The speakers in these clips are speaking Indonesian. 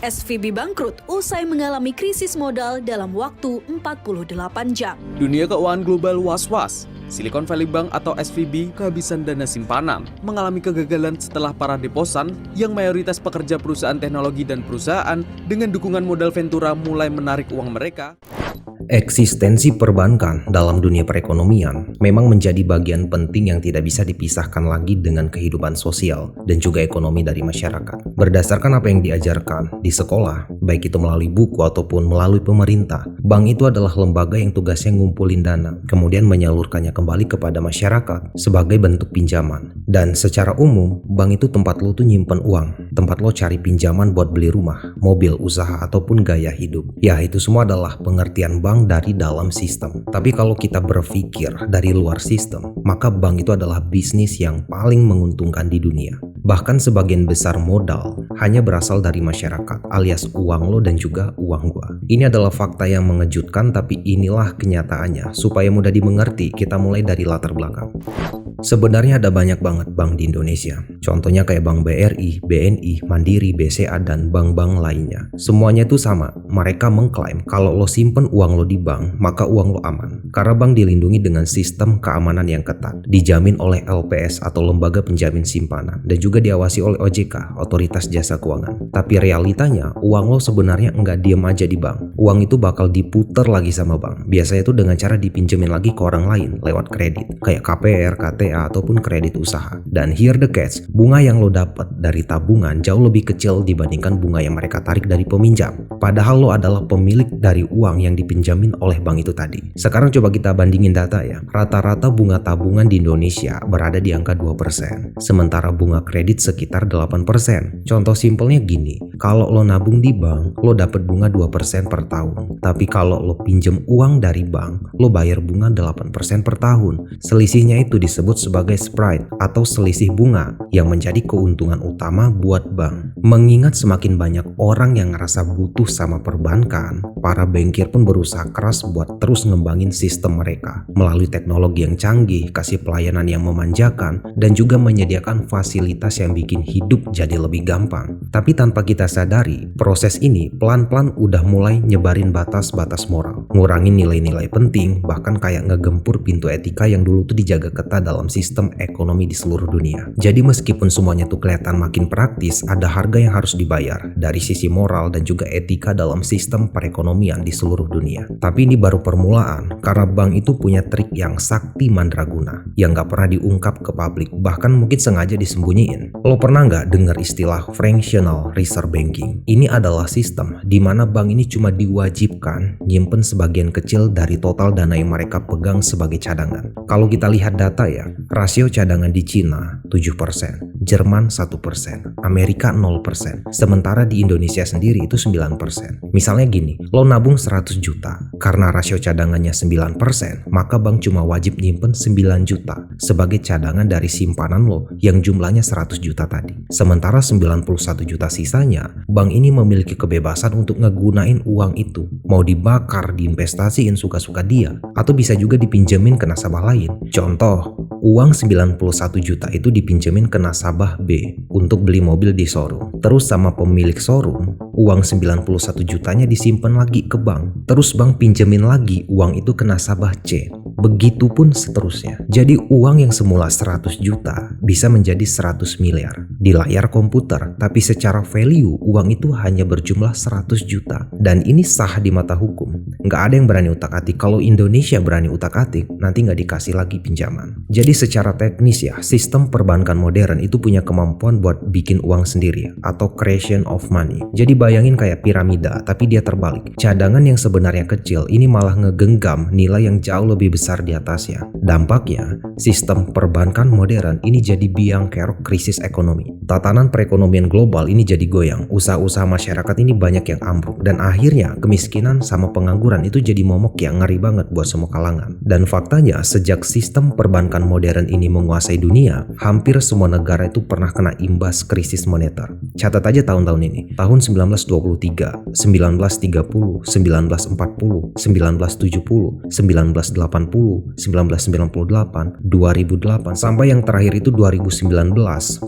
SVB bangkrut usai mengalami krisis modal dalam waktu 48 jam. Dunia keuangan global was-was. Silicon Valley Bank atau SVB kehabisan dana simpanan, mengalami kegagalan setelah para deposan yang mayoritas pekerja perusahaan teknologi dan perusahaan dengan dukungan modal Ventura mulai menarik uang mereka. Eksistensi perbankan dalam dunia perekonomian memang menjadi bagian penting yang tidak bisa dipisahkan lagi dengan kehidupan sosial dan juga ekonomi dari masyarakat. Berdasarkan apa yang diajarkan di sekolah, baik itu melalui buku ataupun melalui pemerintah, bank itu adalah lembaga yang tugasnya ngumpulin dana, kemudian menyalurkannya kembali kepada masyarakat sebagai bentuk pinjaman. Dan secara umum, bank itu tempat lo tuh nyimpen uang, tempat lo cari pinjaman buat beli rumah, mobil, usaha, ataupun gaya hidup. Ya, itu semua adalah pengertian bank dari dalam sistem. Tapi kalau kita berpikir dari luar sistem, maka bank itu adalah bisnis yang paling menguntungkan di dunia. Bahkan sebagian besar modal hanya berasal dari masyarakat, alias uang lo dan juga uang gua. Ini adalah fakta yang mengejutkan, tapi inilah kenyataannya. Supaya mudah dimengerti, kita mulai dari latar belakang. Sebenarnya ada banyak banget bank di Indonesia. Contohnya kayak Bank BRI, BNI, Mandiri, BCA, dan bank-bank lainnya. Semuanya itu sama. Mereka mengklaim kalau lo simpen uang lo di bank, maka uang lo aman. Karena bank dilindungi dengan sistem keamanan yang ketat, dijamin oleh LPS atau Lembaga Penjamin Simpanan, dan juga diawasi oleh OJK, Otoritas Jasa Keuangan. Tapi realitanya, uang lo sebenarnya nggak diem aja di bank. Uang itu bakal diputer lagi sama bank. Biasanya itu dengan cara dipinjemin lagi ke orang lain lewat kredit, kayak KPR, KTA, ataupun kredit usaha. Dan here the catch, bunga yang lo dapat dari tabungan jauh lebih kecil dibandingkan bunga yang mereka tarik dari peminjam. Padahal lo adalah pemilik dari uang yang dipinjamin oleh bank itu tadi. Sekarang coba kita bandingin data ya. Rata-rata bunga tabungan di Indonesia berada di angka 2%, sementara bunga kredit sekitar 8%. Contoh simpelnya gini, kalau lo nabung di bank, lo dapat bunga 2% per tahun. Tapi kalau lo pinjem uang dari bank, lo bayar bunga 8% per tahun. Selisihnya itu disebut sebagai spread atau selisih bunga yang menjadi keuntungan utama buat bank. Mengingat semakin banyak orang yang ngerasa butuh sama perbankan, para bankir pun berusaha keras buat terus ngembangin sistem mereka melalui teknologi yang canggih, kasih pelayanan yang memanjakan, dan juga menyediakan fasilitas yang bikin hidup jadi lebih gampang. Tapi tanpa kita sadari, proses ini pelan-pelan udah mulai nyebarin batas-batas moral, ngurangin nilai-nilai penting, bahkan kayak ngegempur pintu etika yang dulu tuh dijaga ketat dalam sistem ekonomi di seluruh dunia. Jadi meskipun semuanya tuh kelihatan makin praktis, ada harga yang harus dibayar dari sisi moral dan juga etika dalam sistem perekonomian di seluruh dunia. Tapi ini baru permulaan, karena bank itu punya trik yang sakti mandraguna yang gak pernah diungkap ke publik, bahkan mungkin sengaja disembunyiin. Lo pernah gak dengar istilah fractional reserve banking? Ini adalah sistem di mana bank ini cuma diwajibkan nyimpen sebagian kecil dari total dana yang mereka pegang sebagai cadangan. Kalau kita lihat data ya, rasio cadangan di Cina 7%, Jerman 1%, Amerika 0%, sementara di Indonesia sendiri itu 9%. Misalnya gini, lo nabung 100 juta, karena rasio cadangannya 9%, maka bank cuma wajib nyimpen 9 juta sebagai cadangan dari simpanan lo yang jumlahnya 100 juta tadi. Sementara 91 juta sisanya, bank ini memiliki kebebasan untuk ngegunain uang itu, mau dibakar, diinvestasiin suka-suka dia, atau bisa juga dipinjemin ke nasabah lain. Contoh, uang 91 juta itu dipinjemin ke nasabah B untuk beli mobil di showroom. Terus sama pemilik showroom, uang 91 jutanya disimpan lagi ke bank. Terus bank pinjemin lagi uang itu ke nasabah C. Begitupun seterusnya. Jadi uang yang semula 100 juta bisa menjadi 100 miliar di layar komputer, tapi secara value uang itu hanya berjumlah 100 juta. Dan ini sah di mata hukum. Nggak ada yang berani utak-atik. Kalau Indonesia berani utak-atik, nanti nggak dikasih lagi pinjaman. Jadi secara teknis ya, sistem perbankan modern itu punya kemampuan buat bikin uang sendiri atau creation of money. Jadi bayangin kayak piramida, tapi dia terbalik. Cadangan yang sebenarnya kecil ini malah ngegenggam nilai yang jauh lebih besar di atasnya. Dampaknya, sistem perbankan modern ini jadi biang kerok krisis ekonomi. Tatanan perekonomian global ini jadi goyang. Usaha-usaha masyarakat ini banyak yang ambruk, dan akhirnya kemiskinan sama pengangguran itu jadi momok yang ngeri banget buat semua kalangan. Dan faktanya, sejak sistem perbankan modern ini menguasai dunia, hampir semua negara itu pernah kena imbas krisis moneter. Catat aja tahun-tahun ini. Tahun 1923, 1930, 1940, 1970, 1980, 1990, 1998, 2008, sampai yang terakhir itu 2019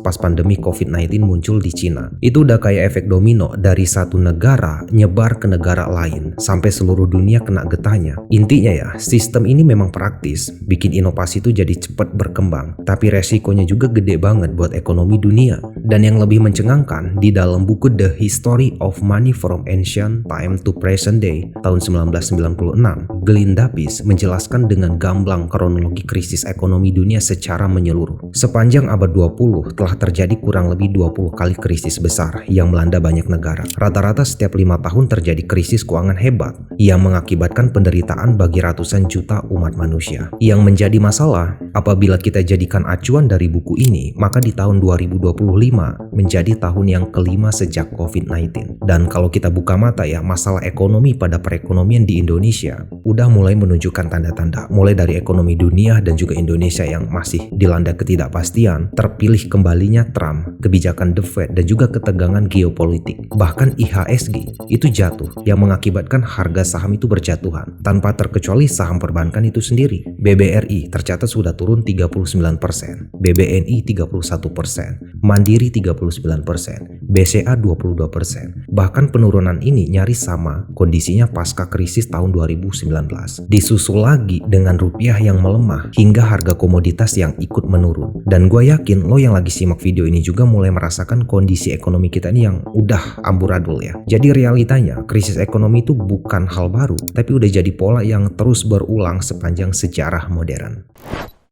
pas pandemi COVID-19 muncul di Cina. Itu udah kayak efek domino dari satu negara nyebar ke negara lain sampai seluruh dunia kena getahnya. Intinya ya, sistem ini memang praktis, bikin inovasi itu jadi cepat berkembang, tapi resikonya juga gede banget buat ekonomi dunia. Dan yang lebih mencengangkan, di dalam buku The History of Money from Ancient Time to Present Day tahun 1996, Glenn Davis menjelaskan dengan gamblang kronologi krisis ekonomi dunia secara menyeluruh. Sepanjang abad 20 telah terjadi kurang lebih 20 kali krisis besar yang melanda banyak negara. Rata-rata setiap 5 tahun terjadi krisis keuangan hebat yang mengakibatkan penderitaan bagi ratusan juta umat manusia. Yang menjadi masalah, apabila kita jadikan acuan dari buku ini, maka di tahun 2025 menjadi tahun yang kelima sejak COVID-19. Dan kalau kita buka mata ya, masalah ekonomi pada perekonomian di Indonesia udah mulai menunjukkan tanda-tanda, mulai dari ekonomi dunia dan juga Indonesia yang masih dilanda ketidakpastian, terpilih kembalinya Trump, kebijakan The Fed, dan juga ketegangan geopolitik. Bahkan IHSG itu jatuh yang mengakibatkan harga saham itu berjatuhan, tanpa terkecuali saham perbankan itu sendiri. BBRI tercatat sudah turun 39%, BBNI 31%, Mandiri 39%, BCA 22%. Bahkan penurunan ini nyaris sama kondisinya pasca krisis tahun 2019. Disusul lagi dengan rupiah yang melemah hingga harga komoditas yang ikut menurun. Dan gue yakin lo yang lagi simak video ini juga mulai merasakan kondisi ekonomi kita ini yang udah amburadul ya. Jadi realitanya krisis ekonomi itu bukan hal baru, tapi udah jadi pola yang terus berulang sepanjang sejarah modern.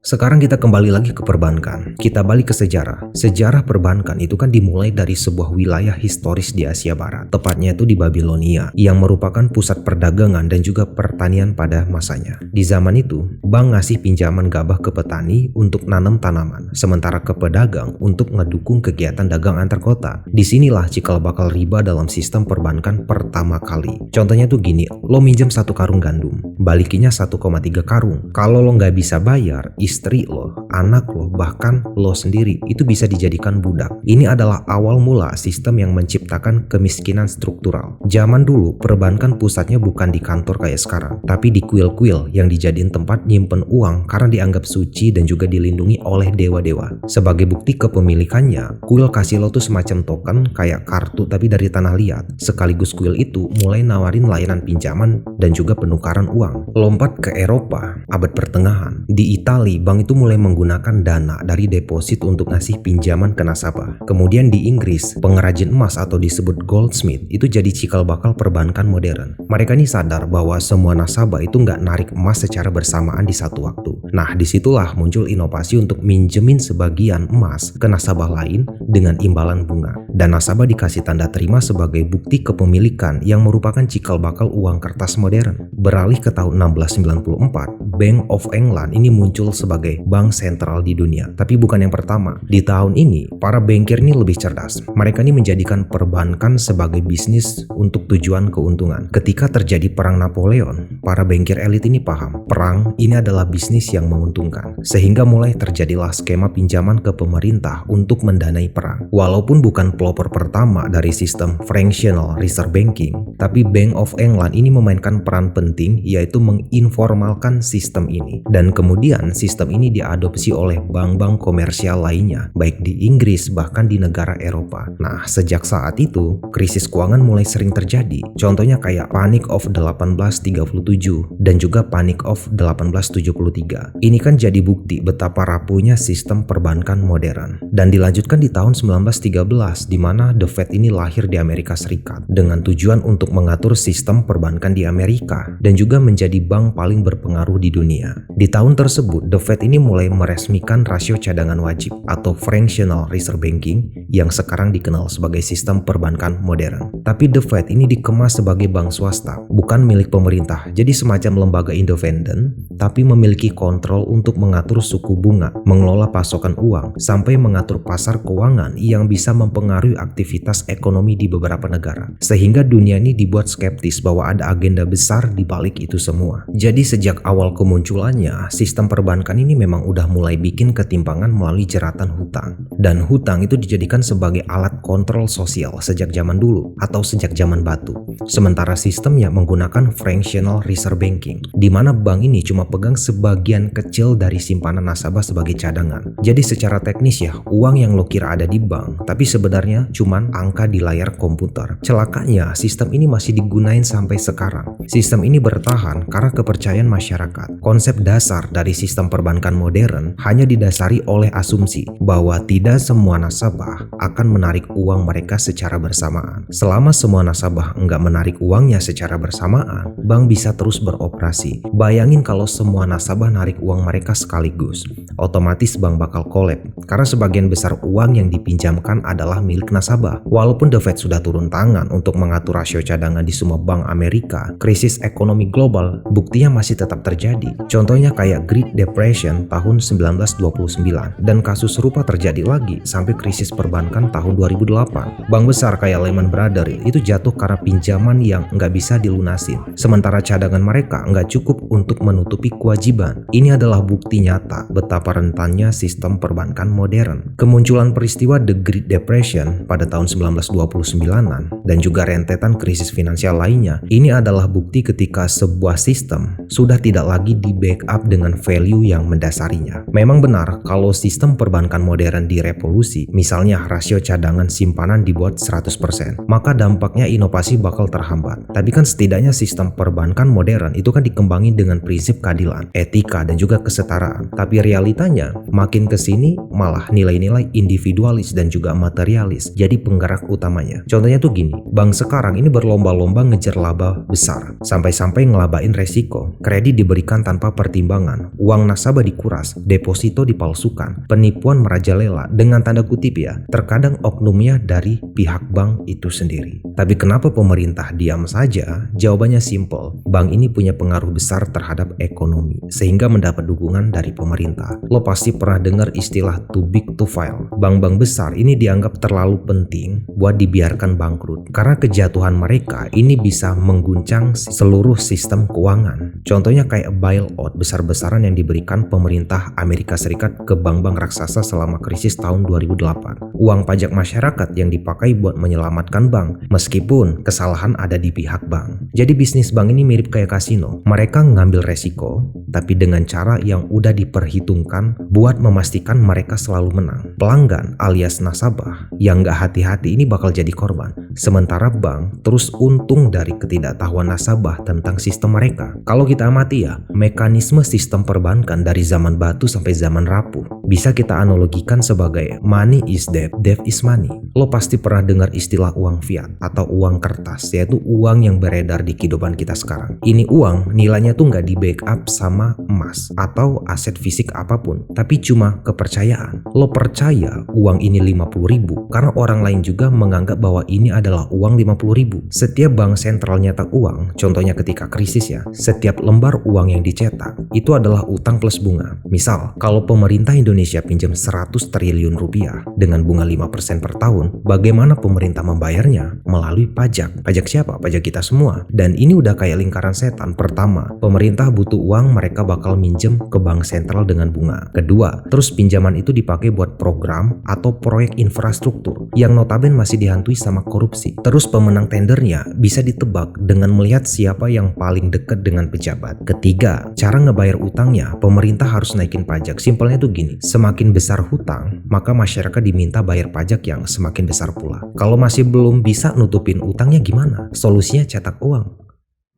Sekarang kita kembali lagi ke perbankan. Kita balik ke sejarah. Sejarah perbankan itu kan dimulai dari sebuah wilayah historis di Asia Barat. Tepatnya itu di Babilonia, yang merupakan pusat perdagangan dan juga pertanian pada masanya. Di zaman itu, bank ngasih pinjaman gabah ke petani untuk nanam tanaman, sementara ke pedagang untuk ngedukung kegiatan dagang antar kota. Disinilah cikal bakal riba dalam sistem perbankan pertama kali. Contohnya tuh gini, lo minjem 1 karung gandum, balikinya 1,3 karung. Kalau lo nggak bisa bayar, istri lo, anak lo, bahkan lo sendiri itu bisa dijadikan budak. Ini adalah awal mula sistem yang menciptakan kemiskinan struktural. Zaman dulu perbankan pusatnya bukan di kantor kayak sekarang, tapi di kuil-kuil yang dijadiin tempat nyimpen uang karena dianggap suci dan juga dilindungi oleh dewa-dewa. Sebagai bukti kepemilikannya, kuil kasih lo tuh semacam token kayak kartu tapi dari tanah liat. Sekaligus kuil itu mulai nawarin layanan pinjaman dan juga penukaran uang. Lompat ke Eropa, abad pertengahan. Di Italia, bank itu mulai menggunakan dana dari deposit untuk ngasih pinjaman ke nasabah. Kemudian di Inggris, pengrajin emas atau disebut goldsmith itu jadi cikal bakal perbankan modern. Mereka ini sadar bahwa semua nasabah itu nggak narik emas secara bersamaan di satu waktu. Nah, disitulah muncul inovasi untuk minjemin sebagian emas ke nasabah lain dengan imbalan bunga. Dan nasabah dikasih tanda terima sebagai bukti kepemilikan yang merupakan cikal bakal uang kertas modern. Beralih ke tahun 1694, Bank of England ini muncul sebagai bank sentral di dunia. Tapi bukan yang pertama. Di tahun ini, para bankir ini lebih cerdas. Mereka ini menjadikan perbankan sebagai bisnis untuk tujuan keuntungan. Ketika terjadi perang Napoleon, para bankir elit ini paham, perang ini adalah bisnis yang menguntungkan. Sehingga mulai terjadilah skema pinjaman ke pemerintah untuk mendanai perang. Walaupun bukan pelopor pertama dari sistem fractional reserve banking, tapi Bank of England ini memainkan peran penting, yaitu menginformalkan sistem ini. Dan kemudian sistem ini diadopsi oleh bank-bank komersial lainnya, baik di Inggris bahkan di negara Eropa. Nah, sejak saat itu, krisis keuangan mulai sering terjadi. Contohnya kayak Panic of 1837 dan juga Panic of 1873. Ini kan jadi bukti betapa rapuhnya sistem perbankan modern. Dan dilanjutkan di tahun 1913, di mana The Fed ini lahir di Amerika Serikat dengan tujuan untuk mengatur sistem perbankan di Amerika dan juga menjadi bank paling berpengaruh di dunia. Di tahun tersebut, The Fed ini mulai meresmikan rasio cadangan wajib atau fractional reserve banking yang sekarang dikenal sebagai sistem perbankan modern. Tapi The Fed ini dikemas sebagai bank swasta, bukan milik pemerintah. Jadi semacam lembaga independen, tapi memiliki kontrol untuk mengatur suku bunga, mengelola pasokan uang, sampai mengatur pasar keuangan yang bisa mempengaruhi aktivitas ekonomi di beberapa negara. Sehingga dunia ini dibuat skeptis bahwa ada agenda besar di balik itu semua. Jadi sejak awal kemunculannya, sistem perbankan perbankan ini memang udah mulai bikin ketimpangan melalui jeratan hutang. Dan hutang itu dijadikan sebagai alat kontrol sosial sejak zaman dulu atau sejak zaman batu. Sementara sistemnya menggunakan fractional reserve banking, di mana bank ini cuma pegang sebagian kecil dari simpanan nasabah sebagai cadangan. Jadi secara teknis ya, uang yang lo kira ada di bank, tapi sebenarnya cuman angka di layar komputer. Celakanya, sistem ini masih digunain sampai sekarang. Sistem ini bertahan karena kepercayaan masyarakat. Konsep dasar dari sistem perbankan modern hanya didasari oleh asumsi bahwa tidak semua nasabah akan menarik uang mereka secara bersamaan. Selama semua nasabah enggak menarik uangnya secara bersamaan, bank bisa terus beroperasi. Bayangin kalau semua nasabah narik uang mereka sekaligus, otomatis bank bakal kolap karena sebagian besar uang yang dipinjamkan adalah milik nasabah. Walaupun The Fed sudah turun tangan untuk mengatur rasio cadangan di semua bank Amerika, krisis ekonomi global buktinya masih tetap terjadi. Contohnya kayak Great Depression tahun 1929, dan kasus serupa terjadi lagi sampai krisis perbankan tahun 2008. Bank besar kayak Lehman Brothers itu jatuh karena pinjaman yang nggak bisa dilunasin, sementara cadangan mereka nggak cukup untuk menutupi kewajiban. Ini adalah bukti nyata betapa rentannya sistem perbankan modern. Kemunculan peristiwa The Great Depression pada tahun 1929-an dan juga rentetan krisis finansial lainnya, ini adalah bukti ketika sebuah sistem sudah tidak lagi di-backup dengan value yang mendasarinya. Memang benar kalau sistem perbankan modern direvolusi, misalnya rasio cadangan simpanan dibuat 100%, maka dampaknya inovasi bakal terhambat. Tapi kan setidaknya sistem perbankan modern itu kan dikembangin dengan prinsip keadilan, etika, dan juga kesetaraan. Tapi realitanya makin kesini malah nilai-nilai individualis dan juga materialis jadi penggerak utamanya. Contohnya tuh gini, bank sekarang ini berlomba-lomba ngejar laba besar, sampai-sampai ngelabain resiko. Kredit diberikan tanpa pertimbangan, uang nasabah dikuras, deposito dipalsukan, penipuan merajalela, dengan tanda kutip ya, terkadang oknumnya dari pihak bank itu sendiri. Tapi kenapa pemerintah diam saja? Jawabannya simple, bank ini punya pengaruh besar terhadap ekonomi, sehingga mendapat dukungan dari pemerintah. Lo pasti pernah dengar istilah too big to fail. Bank-bank besar ini dianggap terlalu penting buat dibiarkan bangkrut, karena kejatuhan mereka ini bisa mengguncang seluruh sistem keuangan. Contohnya kayak bailout besar-besaran yang diberikan pemerintah Amerika Serikat ke bank-bank raksasa selama krisis tahun 2008. Uang pajak masyarakat yang dipakai buat menyelamatkan bank, meskipun kesalahan ada di pihak bank. Jadi bisnis bank ini mirip kayak kasino. Mereka ngambil resiko, tapi dengan cara yang udah diperhitungkan buat memastikan mereka selalu menang. Pelanggan alias nasabah yang gak hati-hati ini bakal jadi korban. Sementara bank terus untung dari ketidaktahuan nasabah tentang sistem mereka. Kalau kita amati ya, mekanisme sistem perbankan dari zaman batu sampai zaman rapuh bisa kita analogikan sebagai money is debt, debt is money. Lo pasti pernah dengar istilah uang fiat atau uang kertas, yaitu uang yang beredar di kehidupan kita sekarang. Ini uang nilainya tuh nggak di backup sama emas atau aset fisik apapun, tapi cuma kepercayaan. Lo percaya uang ini 50.000 karena orang lain juga menganggap bahwa ini adalah uang 50.000. Setiap bank sentral nyetak uang, contohnya ketika krisis ya, setiap lembar uang yang dicetak itu adalah utang plus bunga. Misal, kalau pemerintah Indonesia pinjam 100 triliun rupiah dengan bunga 5% per tahun, bagaimana pemerintah membayarnya? Melalui pajak. Pajak siapa? Pajak kita semua. Dan ini udah kayak lingkaran setan. Pertama, pemerintah butuh uang, mereka bakal minjem ke bank sentral dengan bunga. Kedua, terus pinjaman itu dipakai buat program atau proyek infrastruktur yang notabene masih dihantui sama korupsi. Terus pemenang tendernya bisa ditebak dengan melihat siapa yang paling dekat dengan pejabat. Ketiga, cara ngebayar utangnya, pemerintah harus naikin pajak. Simpelnya tuh gini, semakin besar hutang, maka masyarakat diminta bayar pajak yang semakin besar pula. Kalau masih belum bisa nutupin utangnya gimana? Solusinya cetak uang.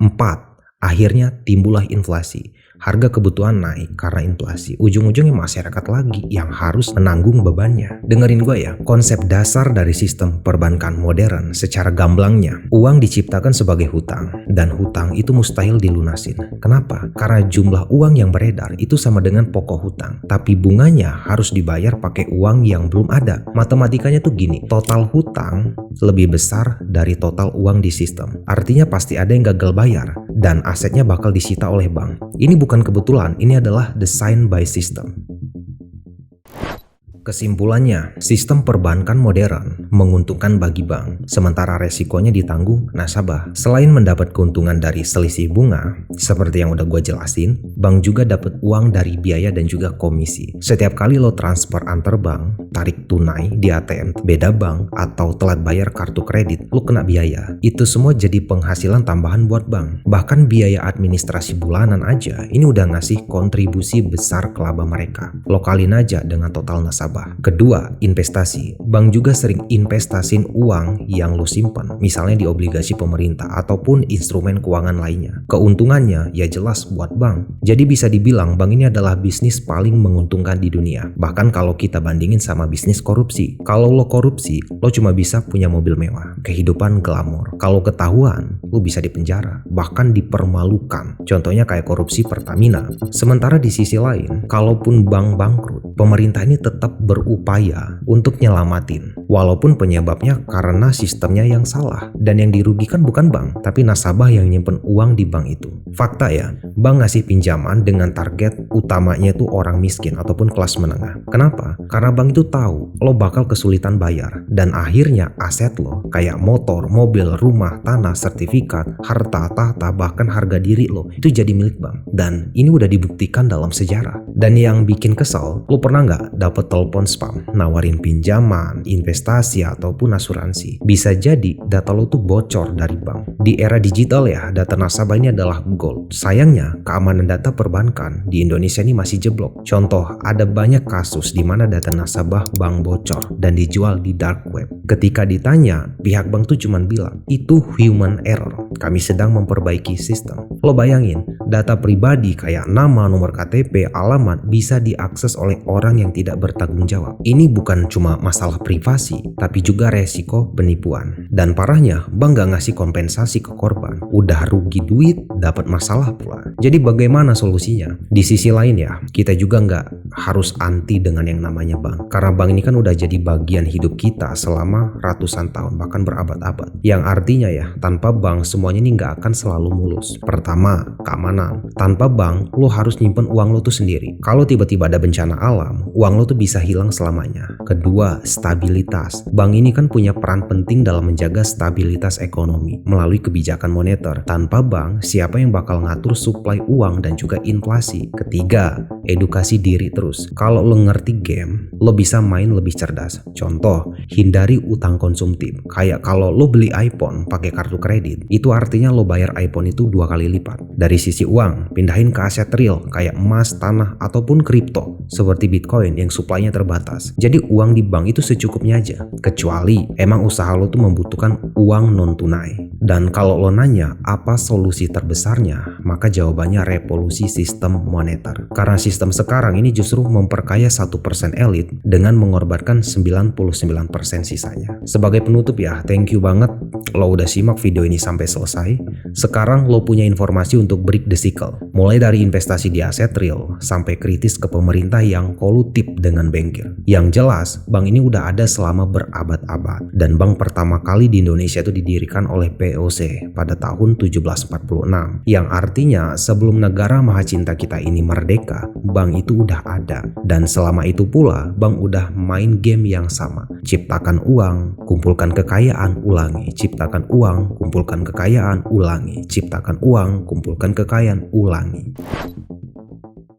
4. Akhirnya timbullah inflasi. Harga kebutuhan naik karena inflasi. Ujung-ujungnya masyarakat lagi yang harus menanggung bebannya. Dengerin gue ya, konsep dasar dari sistem perbankan modern secara gamblangnya, uang diciptakan sebagai hutang, dan hutang itu mustahil dilunasin. Kenapa? Karena jumlah uang yang beredar itu sama dengan pokok hutang, tapi bunganya harus dibayar pakai uang yang belum ada. Matematikanya tuh gini, total hutang lebih besar dari total uang di sistem. Artinya pasti ada yang gagal bayar, dan asetnya bakal disita oleh bank. Ini bukan kebetulan, ini adalah design by system. Kesimpulannya, sistem perbankan modern menguntungkan bagi bank, sementara resikonya ditanggung nasabah. Selain mendapat keuntungan dari selisih bunga, seperti yang udah gue jelasin, bank juga dapat uang dari biaya dan juga komisi. Setiap kali lo transfer antar bank, tarik tunai di ATM beda bank, atau telat bayar kartu kredit, lo kena biaya. Itu semua jadi penghasilan tambahan buat bank. Bahkan biaya administrasi bulanan aja, ini udah ngasih kontribusi besar ke laba mereka. Lo kaliin aja dengan total nasabah. Kedua, investasi. Bank juga sering investasin uang yang lo simpan, misalnya di obligasi pemerintah ataupun instrumen keuangan lainnya. Keuntungannya ya jelas buat bank. Jadi bisa dibilang bank ini adalah bisnis paling menguntungkan di dunia. Bahkan kalau kita bandingin sama bisnis korupsi. Kalau lo korupsi, lo cuma bisa punya mobil mewah, kehidupan glamor. Kalau ketahuan, lo bisa dipenjara, bahkan dipermalukan. Contohnya kayak korupsi Pertamina. Sementara di sisi lain, kalaupun bank bangkrut, pemerintah ini tetap berupaya untuk nyelamatin, walaupun penyebabnya karena sistemnya yang salah, dan yang dirugikan bukan bank, tapi nasabah yang nyimpen uang di bank itu. Fakta ya, bank ngasih pinjaman dengan target utamanya itu orang miskin ataupun kelas menengah. Kenapa? Karena bank itu tahu lo bakal kesulitan bayar, dan akhirnya aset lo kayak motor, mobil, rumah, tanah, sertifikat, harta, tahta, bahkan harga diri lo itu jadi milik bank. Dan ini udah dibuktikan dalam sejarah. Dan yang bikin kesel, lo pernah nggak dapet telepon spam nawarin pinjaman, investasi, ataupun asuransi? Bisa jadi data lo tuh bocor dari bank. Di era digital ya, data nasabah ini adalah gold. Sayangnya, keamanan data perbankan di Indonesia ini masih jeblok. Contoh, ada banyak kasus di mana data nasabah bank bocor dan dijual di dark web. Ketika ditanya, pihak bank tuh cuman bilang, itu human error. Kami sedang memperbaiki sistem. Lo bayangin, data pribadi kayak nama, nomor KTP, alamat bisa diakses oleh orang yang tidak bertanggung jawab. Ini bukan cuma masalah privasi, tapi juga resiko penipuan. Dan parahnya, bank gak ngasih kompensasi ke korban. Udah rugi duit, dapat masalah pula. Jadi bagaimana solusinya? Di sisi lain ya, kita juga nggak harus anti dengan yang namanya bank. Karena bank ini kan udah jadi bagian hidup kita selama ratusan tahun, bahkan berabad-abad. Yang artinya ya, tanpa bank semuanya ini nggak akan selalu mulus. Pertama, keamanan. Tanpa bank, lo harus nyimpen uang lo tuh sendiri. Kalau tiba-tiba ada bencana alam, uang lo tuh bisa hilang selamanya. Kedua, stabilitas. Bank ini kan punya peran penting dalam menjaga stabilitas ekonomi melalui kebijakan moneter. Tanpa bank, siapa yang bakal ngatur suplai uang dan juga inflasi? Ketiga, edukasi diri terus. Kalau lo ngerti game, lo bisa main lebih cerdas. Contoh, hindari utang konsumtif. Kayak kalau lo beli iPhone pakai kartu kredit, itu artinya lo bayar iPhone itu 2 kali lipat. Dari sisi uang, pindahin ke aset real kayak emas, tanah, ataupun kripto seperti Bitcoin yang suplainya terbatas. Jadi uang di bank itu secukupnya aja. Kecuali emang usaha lo tuh membutuhkan uang non tunai. Dan kalau lo nanya apa solusi terbesarnya, maka jawabannya revolusi sistem moneter. Karena sistem sekarang ini justru memperkaya 1% elit dengan mengorbankan 99% sisanya. Sebagai penutup ya, thank you banget lo udah simak video ini sampai selesai. Sekarang lo punya informasi untuk break the cycle. Mulai dari investasi di aset real sampai kritis ke pemerintah yang kolutif dengan bankir. Yang jelas, bank ini udah ada selama berabad-abad. Dan bank pertama kali di Indonesia itu didirikan oleh POC pada tahun 1746. Yang artinya sebelum negara maha cinta kita ini merdeka, bank itu udah ada. Dan selama itu pula, bank udah main game yang sama. Ciptakan uang, kumpulkan kekayaan, ulangi. Ciptakan uang, kumpulkan kekayaan, ulangi. Ciptakan uang, kumpulkan kekayaan, ulangi.